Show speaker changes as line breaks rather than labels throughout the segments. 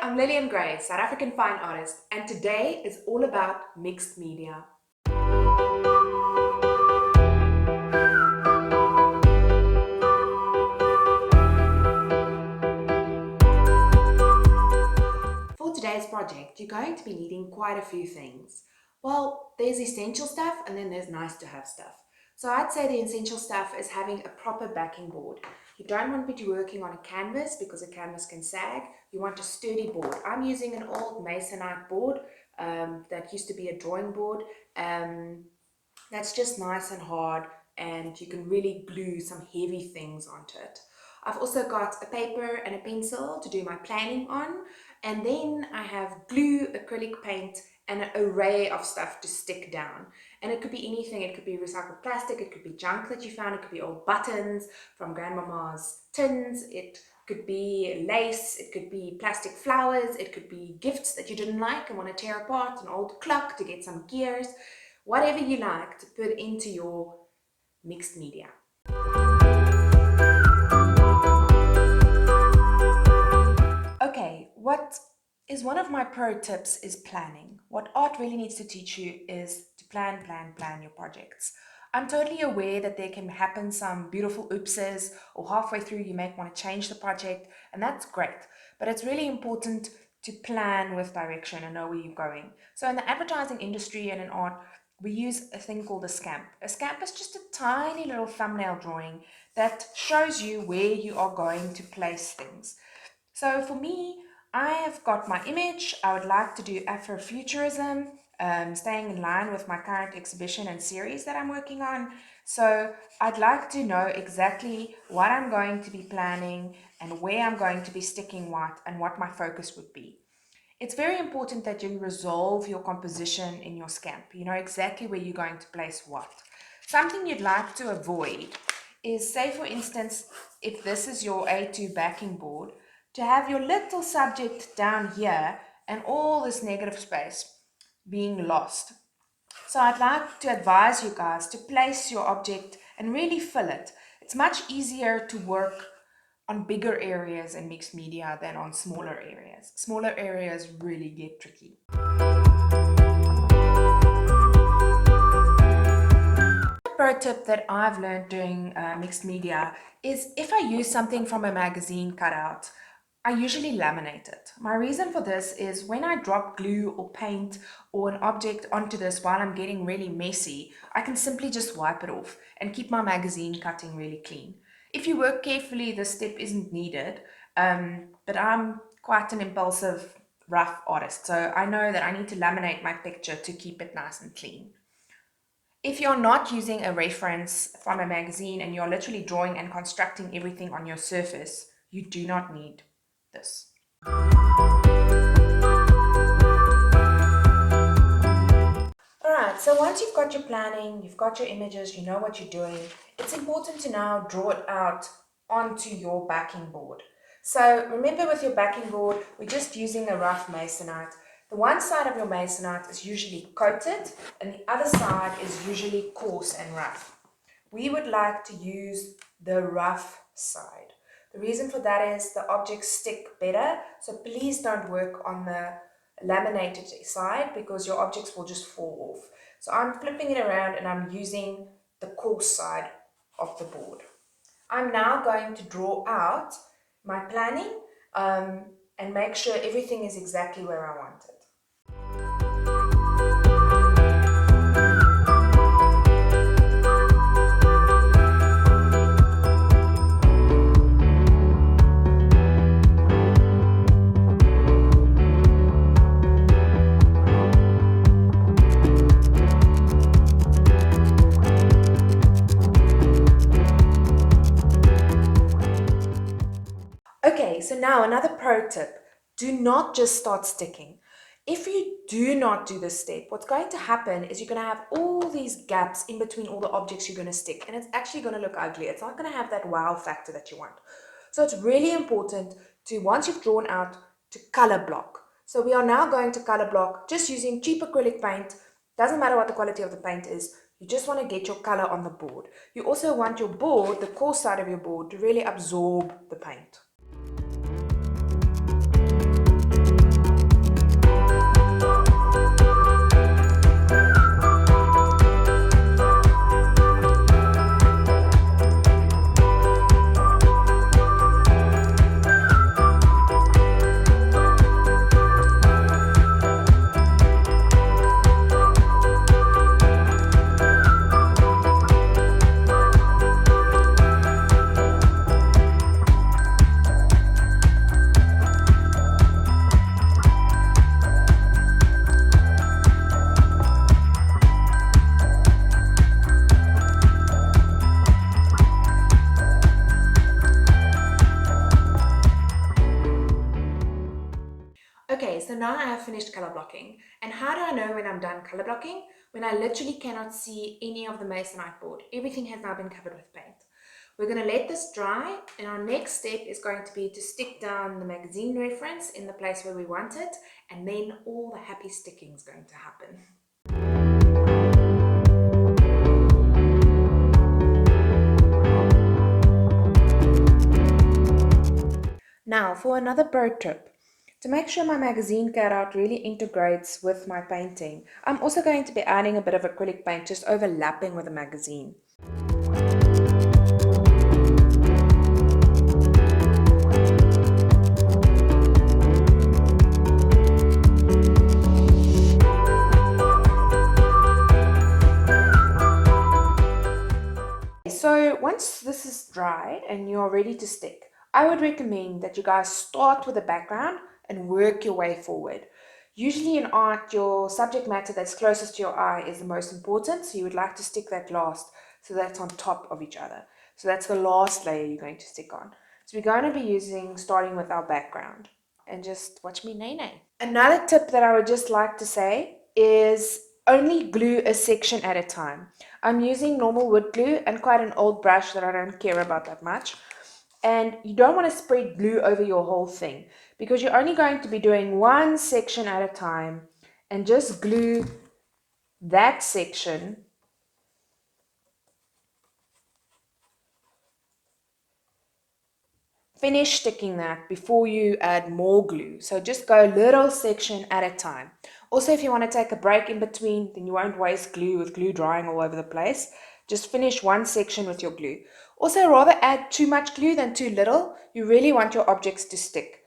I'm Lillian Gray, South African fine artist, and today is all about mixed media. For today's project, you're going to be needing quite a few things. Well, there's essential stuff and then there's nice to have stuff. So I'd say the essential stuff is having a proper backing board. You don't want to be working on a canvas because a canvas can sag. You want a sturdy board. I'm using an old masonite board that used to be a drawing board. That's just nice and hard, and you can really glue some heavy things onto it. I've also got a paper and a pencil to do my planning on, and then I have glue, acrylic paint, and an array of stuff to stick down. And it could be anything. It could be recycled plastic, it could be junk that you found, it could be old buttons from grandmama's tins, it could be lace, it could be plastic flowers, it could be gifts that you didn't like and want to tear apart, an old clock to get some gears, whatever you like to put into your mixed media. Okay, what is one of my pro tips is planning. What art really needs to teach you is to plan your projects. I'm totally aware that there can happen some beautiful oopses, or halfway through you might want to change the project, and that's great. But it's really important to plan with direction and know where you're going. So in the advertising industry and in art, we use a thing called a scamp. A scamp is just a tiny little thumbnail drawing that shows you where you are going to place things. So for me, I have got my image. I would like to do Afrofuturism, staying in line with my current exhibition and series that I'm working on. So I'd like to know exactly what I'm going to be planning and where I'm going to be sticking what and what my focus would be. It's very important that you resolve your composition in your scamp. You know exactly where you're going to place what. Something you'd like to avoid is, say for instance, if this is your A2 backing board, to have your little subject down here and all this negative space being lost. So I'd like to advise you guys to place your object and really fill it. It's much easier to work on bigger areas in mixed media than on smaller areas. Smaller areas really get tricky. Pro tip that I've learned doing mixed media is if I use something from a magazine cutout, I usually laminate it. My reason for this is when I drop glue or paint or an object onto this while I'm getting really messy, I can simply just wipe it off and keep my magazine cutting really clean. If you work carefully, this step isn't needed, but I'm quite an impulsive, rough artist, so I know that I need to laminate my picture to keep it nice and clean. If you're not using a reference from a magazine and you're literally drawing and constructing everything on your surface, you do not need this. Alright, so once you've got your planning, you've got your images, you know what you're doing, it's important to now draw it out onto your backing board. So remember, with your backing board, we're just using a rough masonite. The one side of your masonite is usually coated and the other side is usually coarse and rough. We would like to use the rough side. The reason for that is the objects stick better, so please don't work on the laminated side because your objects will just fall off. So I'm flipping it around and I'm using the coarse side of the board. I'm now going to draw out my planning and make sure everything is exactly where I want it. Okay, so now another pro tip, do not just start sticking. If you do not do this step, what's going to happen is you're going to have all these gaps in between all the objects you're going to stick, and it's actually going to look ugly. It's not going to have that wow factor that you want. So it's really important to, once you've drawn out, to color block. So we are now going to color block just using cheap acrylic paint. Doesn't matter what the quality of the paint is. You just want to get your color on the board. You also want your board, the coarse side of your board, to really absorb the paint. Okay, so now I have finished color blocking. And how do I know when I'm done color blocking? When I literally cannot see any of the masonite board. Everything has now been covered with paint. We're going to let this dry, and our next step is going to be to stick down the magazine reference in the place where we want it, and then all the happy sticking is going to happen. Now for another pro tip. To make sure my magazine cutout really integrates with my painting, I'm also going to be adding a bit of acrylic paint just overlapping with the magazine. So once this is dried and you're ready to stick, I would recommend that you guys start with the background and work your way forward. Usually in art, your subject matter that's closest to your eye is the most important, so you would like to stick that last, so that's on top of each other. So that's the last layer you're going to stick on. So we're going to be starting with our background. And just watch me nay. Another tip that I would just like to say is only glue a section at a time. I'm using normal wood glue and quite an old brush that I don't care about that much. And you don't want to spread glue over your whole thing because you're only going to be doing one section at a time, and just glue that section. Finish sticking that before you add more glue. So just go little section at a time. Also, if you want to take a break in between, then you won't waste glue with glue drying all over the place. Just finish one section with your glue. Also, rather add too much glue than too little. You really want your objects to stick.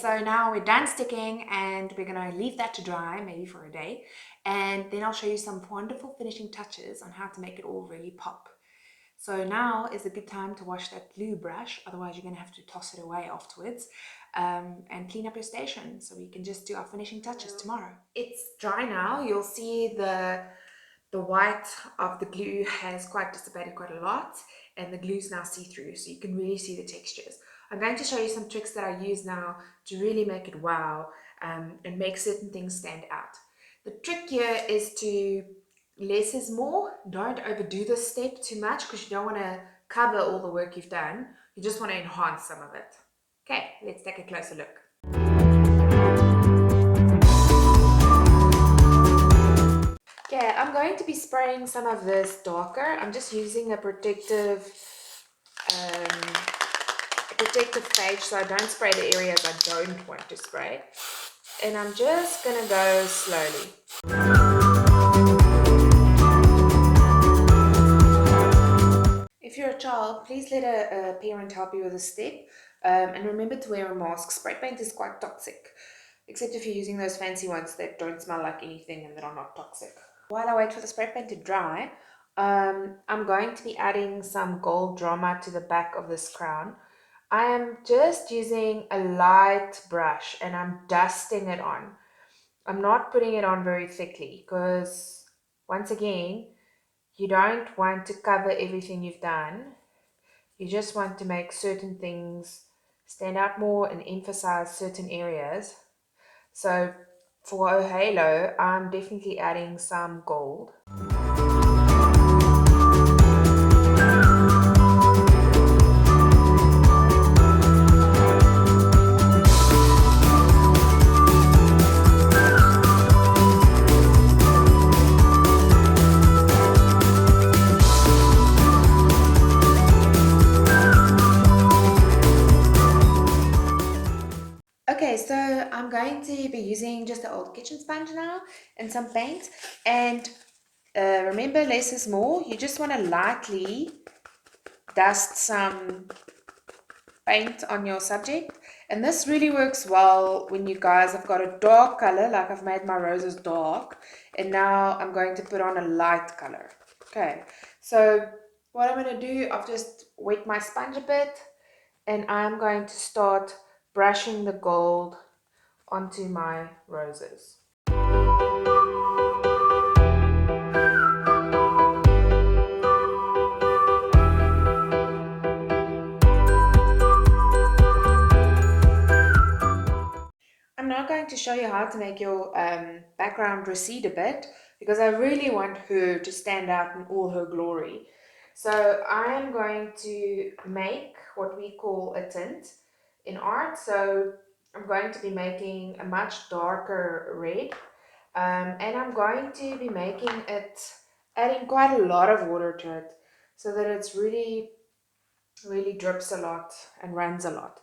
So now we're done sticking and we're going to leave that to dry, maybe for a day. And then I'll show you some wonderful finishing touches on how to make it all really pop. So now is a good time to wash that glue brush, otherwise you're going to have to toss it away afterwards, and clean up your station so we can just do our finishing touches tomorrow. It's dry now. You'll see the white of the glue has quite dissipated quite a lot, and the glue's now see-through, so you can really see the textures. I'm going to show you some tricks that I use now to really make it wow, and make certain things stand out. The trick here is to less is more. Don't overdo this step too much because you don't want to cover all the work you've done. You just want to enhance some of it. Okay, let's take a closer look. Okay, I'm going to be spraying some of this darker. I'm just using a protective phage so I don't spray the areas I don't want to spray. And I'm just going to go slowly. If you're a child, please let a parent help you with this step. And remember to wear a mask. Spray paint is quite toxic, except if you're using those fancy ones that don't smell like anything and that are not toxic. While I wait for the spray paint to dry, I'm going to be adding some gold drama to the back of this crown. I am just using a light brush and I'm dusting it on. I'm not putting it on very thickly because, once again, you don't want to cover everything you've done. You just want to make certain things stand out more and emphasize certain areas. So for a halo, I'm definitely adding some gold. Okay, so I'm going to be using just an old kitchen sponge now and some paint. And remember, less is more. You just want to lightly dust some paint on your subject. And this really works well when you guys have got a dark color, like I've made my roses dark. And now I'm going to put on a light color. Okay, so what I'm going to do, I've just wet my sponge a bit. And I'm going to start brushing the gold onto my roses. I'm now going to show you how to make your background recede a bit, because I really want her to stand out in all her glory. So I am going to make what we call a tint in art. So I'm going to be making a much darker red, and I'm going to be making it, adding quite a lot of water to it so that it's really drips a lot and runs a lot.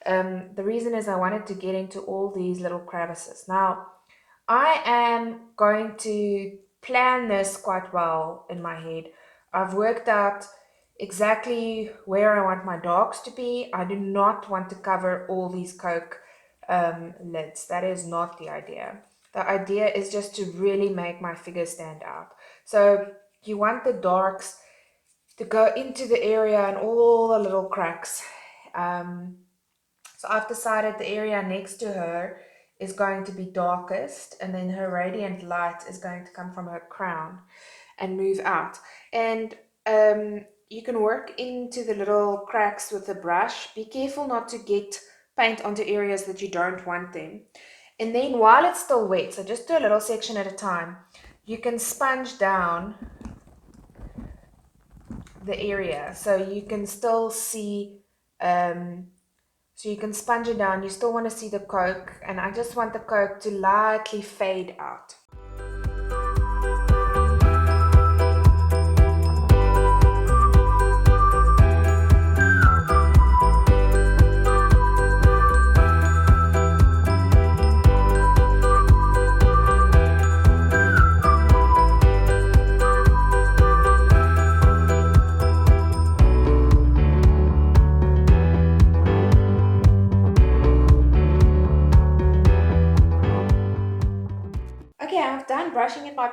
The reason is I wanted to get into all these little crevices. Now I am going to plan this quite well in my head. I've worked out exactly where I want my darks to be. I do not want to cover all these Coke lids. That is not the idea. The idea is just to really make my figure stand out. So you want the darks to go into the area and all the little cracks. So I've decided the area next to her is going to be darkest, and then her radiant light is going to come from her crown and move out. And you can work into the little cracks with a brush. Be careful not to get paint onto areas that you don't want them. And then while it's still wet, so just do a little section at a time, you can sponge down the area so you can still see, so you can sponge it down. You still want to see the Coke, and I just want the Coke to lightly fade out.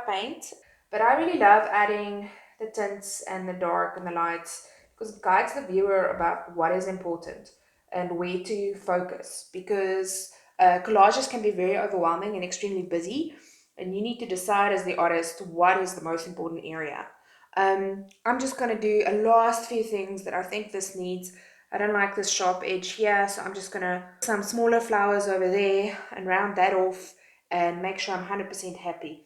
paint, but I really love adding the tints and the dark and the lights because it guides the viewer about what is important and where to focus, because collages can be very overwhelming and extremely busy, and you need to decide as the artist what is the most important area. I'm just going to do a last few things that I think this needs. I don't like this sharp edge here, so I'm just going to some smaller flowers over there and round that off and make sure I'm 100% happy.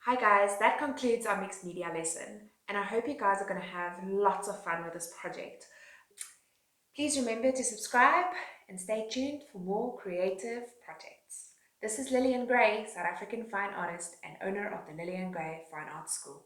Hi guys, that concludes our mixed media lesson, and I hope you guys are going to have lots of fun with this project. Please remember to subscribe and stay tuned for more creative projects. This is Lillian Gray, South African fine artist and owner of the Lillian Gray Fine Arts School.